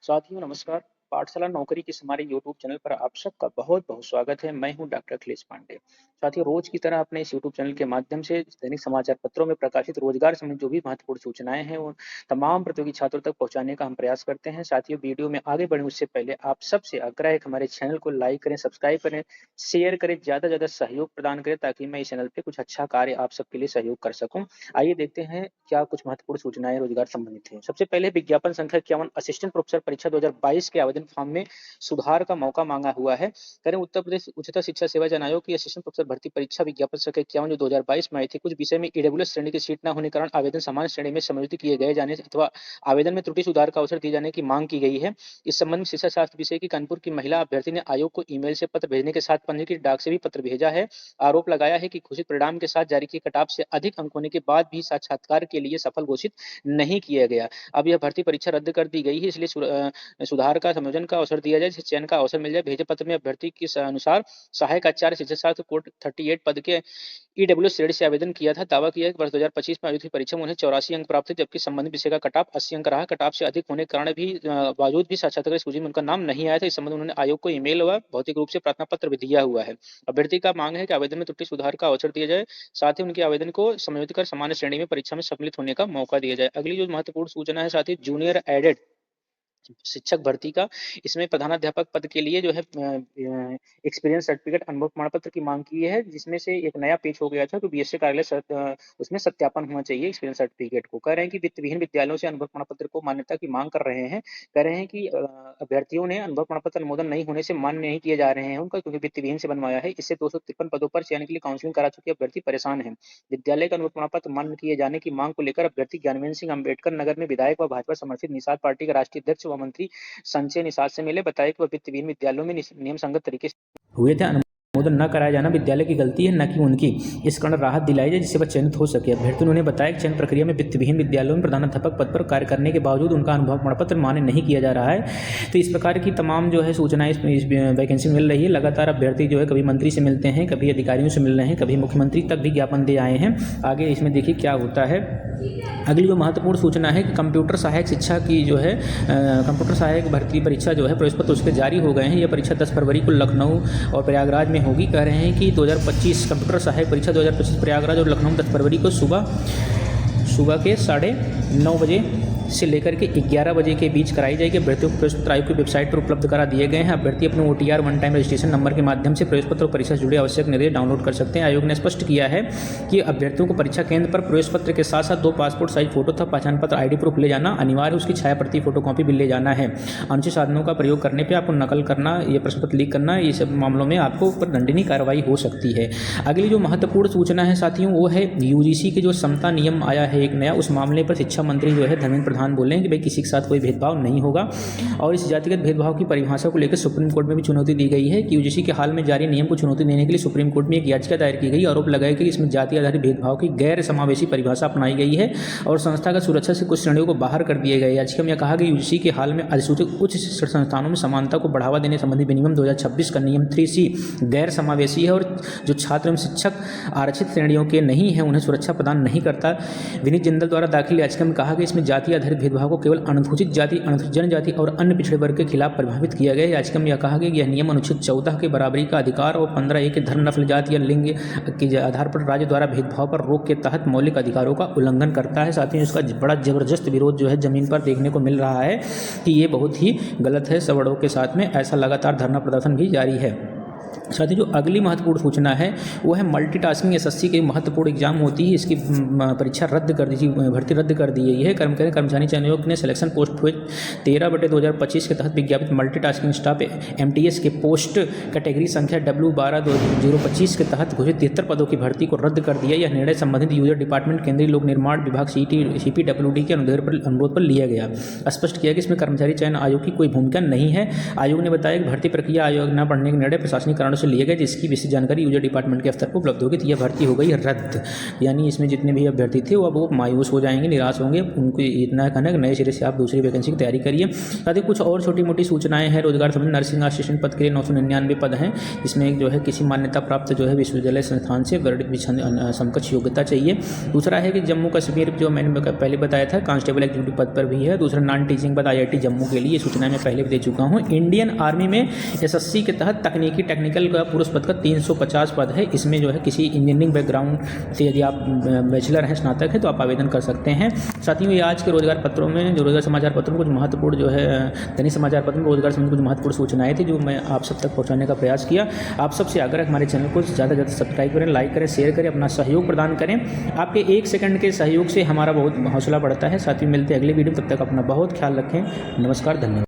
साथियों नमस्कार। पाठशाला नौकरी के इस हमारे यूट्यूब चैनल पर आप सबका बहुत-बहुत स्वागत है। मैं हूं डॉक्टर अखिलेश पांडे। साथियों रोज की तरह अपने इस यूट्यूब चैनल के माध्यम से दैनिक समाचार पत्रों में प्रकाशित रोजगार संबंधी जो भी महत्वपूर्ण सूचनाएं हैं वो तमाम प्रतियोगी छात्रों तक पहुंचाने का हम प्रयास करते हैं। साथियों वीडियो में आगे बढ़ने उससे पहले आप सबसे आग्रह है कि हमारे चैनल को लाइक करें, सब्सक्राइब करें, शेयर करें, ज़्यादा से ज़्यादा सहयोग प्रदान करें ताकि मैं इस चैनल पे कुछ अच्छा कार्य आप सबके लिए सहयोग कर सकूँ। आइए देखते हैं क्या कुछ महत्वपूर्ण सूचनाएं रोजगार संबंधित हैं। सबसे पहले विज्ञापन संख्या 51 असिस्टेंट प्रोफेसर परीक्षा 2022 के आवेदन फॉर्म में सुधार का मौका मांगा हुआ है। करें उत्तर प्रदेश उच्चतर शिक्षा सेवा चयन आयोग की असिस्टेंट प्रोफेसर भर्ती परीक्षा विज्ञापन संख्या 51 जो 2022 में आई थी, कुछ विषय में ईडब्ल्यूएस श्रेणी की सीट न होने के कारण आवेदन सामान्य श्रेणी में समायोजित किए गए जाने अथवा आवेदन में त्रुटि सुधार का अवसर दिए जाने की मांग की गई है। इस संबंध में शिक्षा शास्त्र विषय की कानपुर की महिला अभ्यर्थी ने आयोग को ईमेल से पत्र भेजने के साथ पंजीकृत डाक से भी पत्र भेजा है। आरोप लगाया है कि घोषित परिणाम के साथ जारी किए कट-ऑफ से अधिक अंक होने के बाद भी साक्षात्कार के लिए सफल घोषित नहीं किया गया। अब यह भर्ती परीक्षा रद्द कर दी गई है, इसलिए सुधार का संयोजन का अवसर दिया जाए, जिससे चयन का अवसर मिल जाए। भेजे पत्र में अभ्यर्थी के अनुसार सहायक आचार्य शिक्षा शास्त्र कोड 38 पद के ईडब्ल्यूएस श्रेणी से आवेदन किया था। दावा किया कि वर्ष 2025 में आयोजित हुई परीक्षा में उन्हें 84 अंक प्राप्त थे, जबकि संबंधित विषय का कट ऑफ 80 अंक रहा। कट ऑफ से अधिक होने के कारण भी बावजूद भी साक्षात्कार सूची में उनका नाम नहीं आया था। इस संबंध में उन्होंने आयोग को ईमेल व भौतिक रूप से प्रार्थना पत्र भी दिया हुआ है। अभ्यर्थी का मांग है कि आवेदन में त्रुटि सुधार का अवसर दिया जाए, साथ ही उनके आवेदन को समायोजित कर सामान्य श्रेणी में परीक्षा में सम्मिलित होने का मौका दिया जाए। अगली जो महत्वपूर्ण सूचना है साथ ही जूनियर एडेड शिक्षक भर्ती का, इसमें प्रधानाध्यापक पद के लिए जो है एक्सपीरियंस सर्टिफिकेट अनुभव प्रमाण पत्र की मांग की है, जिसमें से एक नया पेज हो गया था तो बीएससी कार्यालय उसमें सत्यापन होना चाहिए एक्सपीरियंस सर्टिफिकेट को। कह रहे हैं कि वित्त विहीन विद्यालयों से अनुभव प्रमाण पत्र को मान्यता की मांग कर रहे हैं। कह रहे हैं कि अभ्यर्थियों ने अनुभव प्रमाण पत्र अनुमोदन नहीं होने से मान्य नहीं किए जा रहे हैं उनका, क्योंकि वित्त विहीन से बनवाया है। इससे 253 पदों पर चयन के लिए काउंसलिंग करा चुके अभ्यर्थी परेशान हैं। विद्यालय का अनुभव प्रमाण पत्र मान्य किए जाने की मांग को लेकर अभ्यर्थी ज्ञानवेंद्र सिंह अम्बेडकर नगर में विधायक व भाजपा समर्थित निषाद पार्टी का राष्ट्रीय अध्यक्ष व मंत्री संजय निषाद से मिले। बताया कि वह वित्त विहीन विद्यालयों में नियम संगत तरीके से हुए थे। अनुमोदन न कराया जाना विद्यालय की गलती है, न कि उनकी। इस कारण राहत दिलाई जाए जिससे वह चयनित हो सके। अभ्यर्थियों ने बताया कि चयन प्रक्रिया में वित्त विहीन विद्यालयों में प्रधानाध्यापक पद पर कार्य करने के बावजूद उनका अनुभव प्रमाण पत्र मान्य नहीं किया जा रहा है। तो इस प्रकार की तमाम जो है सूचनाएं इस वैकेंसी मिल रही है। लगातार अभ्यर्थी जो है कभी मंत्री से मिलते हैं, कभी अधिकारियों से मिल रहे हैं, कभी मुख्यमंत्री तक भी ज्ञापन दे आए हैं। आगे इसमें देखिए क्या होता है। अगली जो महत्वपूर्ण सूचना है कि कंप्यूटर सहायक शिक्षा की जो है कंप्यूटर सहायक भर्ती परीक्षा जो है प्रवेश पत्र उसके जारी हो गए हैं। यह परीक्षा 10 फरवरी को लखनऊ और प्रयागराज में होगी। कह रहे हैं कि 2025 कंप्यूटर सहायक परीक्षा 2025 प्रयागराज और लखनऊ 10 फरवरी को सुबह के 9:30 बजे से लेकर के 11 बजे के बीच कराई जाएगी। अभ्यर्थियों को प्रवेश पत्र आयोग की वेबसाइट पर उपलब्ध करा दिए गए हैं। अभ्यर्थी अपने OTR one time registration number के माध्यम से प्रवेश पत्र और परीक्षा से जुड़े आवश्यक निर्देश डाउनलोड कर सकते हैं। आयोग ने स्पष्ट किया है कि अभ्यर्थियों को परीक्षा केंद्र पर प्रवेश पत्र के साथ साथ 2 पासपोर्ट साइज फोटो तथा पहचान पत्र ID प्रूफ ले जाना अनिवार्य, उसकी छाया प्रति फोटोकॉपी भी ले जाना है। अनुचित साधनों का प्रयोग करने पर आपको नकल करना, ये प्रश्न पत्र लीक करना, ये सब मामलों में आपको ऊपर दंडनीय कार्रवाई हो सकती है। अगली जो महत्वपूर्ण सूचना है साथियों वो है UGC के जो समता नियम आया है एक नया, उस मामले पर शिक्षा मंत्री जो है धर्मेंद्र प्रधान बोले हैं कि भाई किसी के साथ कोई भेदभाव नहीं होगा। और इस जातिगत भेदभाव की परिभाषा को लेकर सुप्रीम कोर्ट में भी चुनौती दी गई है कि UGC के हाल में जारी नियम को चुनौती देने के लिए सुप्रीम कोर्ट में एक याचिका दायर की गई। आरोप लगाया कि इसमें जाति आधारित भेदभाव की गैर समावेशी परिभाषा अपनाई गई है और संस्थागत सुरक्षा से कुछ श्रेणियों को बाहर कर दिए गए। याचिका में कहा कि UGC के हाल में अधिसूचित उच्च शिक्षण संस्थानों में समानता को बढ़ावा देने संबंधी विनियम 2026 का नियम 3C गैर समावेशी है और जो छात्र एवं शिक्षक आरक्षित श्रेणियों के नहीं है उन्हें सुरक्षा प्रदान नहीं करता। विनीत जिंदल द्वारा दाखिल याचिका में कहा कि इसमें जाति आधारित भेदभाव को केवल अनुसूचित जाति, अनुसूचित जनजाति और अन्य पिछड़े वर्ग के खिलाफ प्रभावित किया गया। याचिका में यह कहा गया कि यह नियम अनुच्छेद 14 के बराबरी का अधिकार और 15A के धर्म, नस्ल, जाति या लिंग के आधार पर राज्य द्वारा भेदभाव पर रोक के तहत मौलिक अधिकारों का उल्लंघन करता है। साथ ही इसका बड़ा जबरदस्त विरोध जो है जमीन पर देखने को मिल रहा है कि ये बहुत ही गलत है। सबड़ों के साथ में ऐसा लगातार धरना प्रदर्शन भी जारी है। साथ ही जो अगली महत्वपूर्ण सूचना है वो है मल्टीटास्किंग SSC की महत्वपूर्ण एग्जाम होती है, इसकी परीक्षा रद्द कर दी थी, भर्ती रद्द कर दी गई है। कर्मचारी चयन आयोग ने सिलेक्शन पोस्ट 13/2025 के तहत विज्ञापित मल्टीटास्किंग स्टाफ MTS के पोस्ट कैटेगरी संख्या W12/2025 के तहत घोषित 73 पदों की भर्ती को रद्द कर दिया। यह निर्णय संबंधित यूजर डिपार्टमेंट, केंद्रीय लोक निर्माण विभाग CPWD के अनुरोध पर लिया गया। स्पष्ट किया कि इसमें कर्मचारी चयन आयोग की कोई भूमिका नहीं है। आयोग ने बताया कि भर्ती प्रक्रिया आयोग न बढ़ने के निर्णय प्रशासनिक कारणों से लिए गए, जिसकी विशेष जानकारी यूजर डिपार्टमेंट के स्तर पर उपलब्ध होगी। तो यह भर्ती हो गई रद्द, यानी इसमें जितने भी अभ्यर्थी थे वो मायूस हो जाएंगे, निराश होंगे। उनको इतना कहना है नए सिरे से आप दूसरी वैकेंसी की तैयारी करिए। साथ ही कुछ और छोटी मोटी सूचनाएं हैं रोजगार संबंधी। नर्सिंग असिस्टेंट पद के लिए 999 पद हैं। इसमें जो है किसी मान्यता प्राप्त जो है विश्वविद्यालय संस्थान से समकक्ष योग्यता चाहिए। दूसरा है कि जम्मू कश्मीर, जो मैंने पहले बताया था, कांस्टेबल एग्जीक्यूटिव पद पर भी है। दूसरा नॉन टीचिंग पद IIT जम्मू के लिए, सूचनाएं मैं पहले भी दे चुका हूँ। इंडियन आर्मी में SSC के तहत तकनीकी टेक्निकल का पुरुष पद का 350 पद है। इसमें जो है किसी इंजीनियरिंग बैकग्राउंड से यदि आप बैचलर हैं, स्नातक है, तो आप आवेदन कर सकते हैं। साथ ही आज के रोजगार पत्रों में, जो रोजगार समाचार पत्रों में कुछ महत्वपूर्ण जो है दैनिक समाचार पत्र में रोजगार संबंधी कुछ महत्वपूर्ण सूचनाएं थी, जो मैं आप सब तक पहुंचाने का प्रयास किया। आप सबसे आग्रह, हमारे चैनल को ज़्यादा से ज़्यादा सब्सक्राइब करें, लाइक करें, शेयर करें, अपना सहयोग प्रदान करें। आपके 1 सेकंड के सहयोग से हमारा बहुत हौसला बढ़ता है। साथ ही मिलते हैं अगले वीडियो में, तब तक अपना बहुत ख्याल रखें। नमस्कार, धन्यवाद।